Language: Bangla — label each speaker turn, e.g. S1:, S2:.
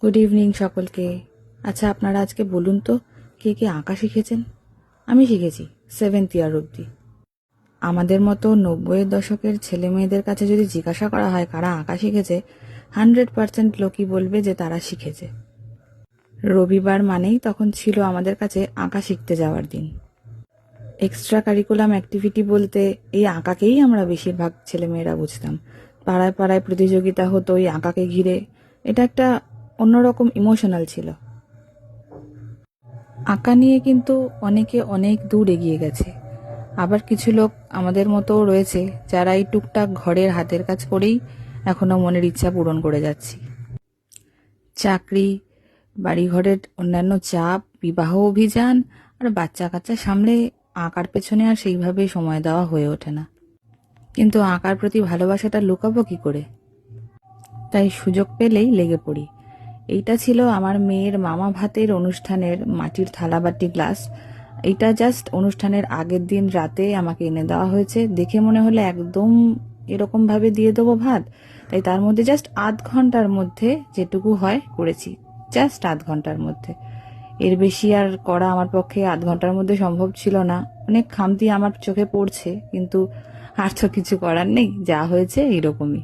S1: গুড ইভিনিং সকলকে। আচ্ছা, আপনারা আজকে বলুন তো, কে কে আঁকা শিখেছেন? আমি শিখেছি 7th ইয়ার অবধি। আমাদের মতো 90-এর দশকের ছেলে মেয়েদের কাছে যদি জিজ্ঞাসা করা হয় কারা আঁকা শিখেছে, 100% লোকই বলবে যে তারা শিখেছে। রবিবার মানেই তখন ছিল আমাদের কাছে আঁকা শিখতে যাওয়ার দিন। এক্সট্রা কারিকুলাম অ্যাক্টিভিটি বলতে এই আঁকাকেই আমরা বেশিরভাগ ছেলেমেয়েরা বুঝতাম। পাড়ায় পাড়ায় প্রতিযোগিতা হতো এই আঁকাকে ঘিরে। এটা একটা অন্যরকম ইমোশনাল ছিল। আঁকা নিয়ে কিন্তু অনেকে অনেক দূর এগিয়ে গেছে। আবার কিছু লোক আমাদের মতোও রয়েছে যারা এই টুকটাক ঘরের হাতের কাজ করেই এখনো মনের ইচ্ছা পূরণ করে যাচ্ছি। চাকরি, বাড়িঘরের অন্যান্য চাপ, বিবাহ অভিযান আর বাচ্চা কাচ্চা সামলে আঁকার পেছনে আর সেইভাবে সময় দেওয়া হয়ে ওঠে না। কিন্তু আঁকার প্রতি ভালোবাসাটা লুকাবো কি করে? তাই সুযোগ পেলেই লেগে পড়ি। এইটা ছিল আমার মেয়ের মামা ভাতের অনুষ্ঠানের মাটির থালাবাটি গ্লাস। এইটা জাস্ট অনুষ্ঠানের আগের দিন রাতে আমাকে এনে দেওয়া হয়েছে। দেখে মনে হলে একদম এরকম ভাবে দিয়ে দেবো ভাত, তাই তার মধ্যে জাস্ট আধ ঘন্টার মধ্যে যেটুকু হয় করেছি। জাস্ট আধ ঘন্টার মধ্যে। এর বেশি আর করা আমার পক্ষে আধ ঘন্টার মধ্যে সম্ভব ছিল না। অনেক খামতি আমার চোখে পড়ছে, কিন্তু আর তো কিছু করার নেই, যা হয়েছে এইরকমই।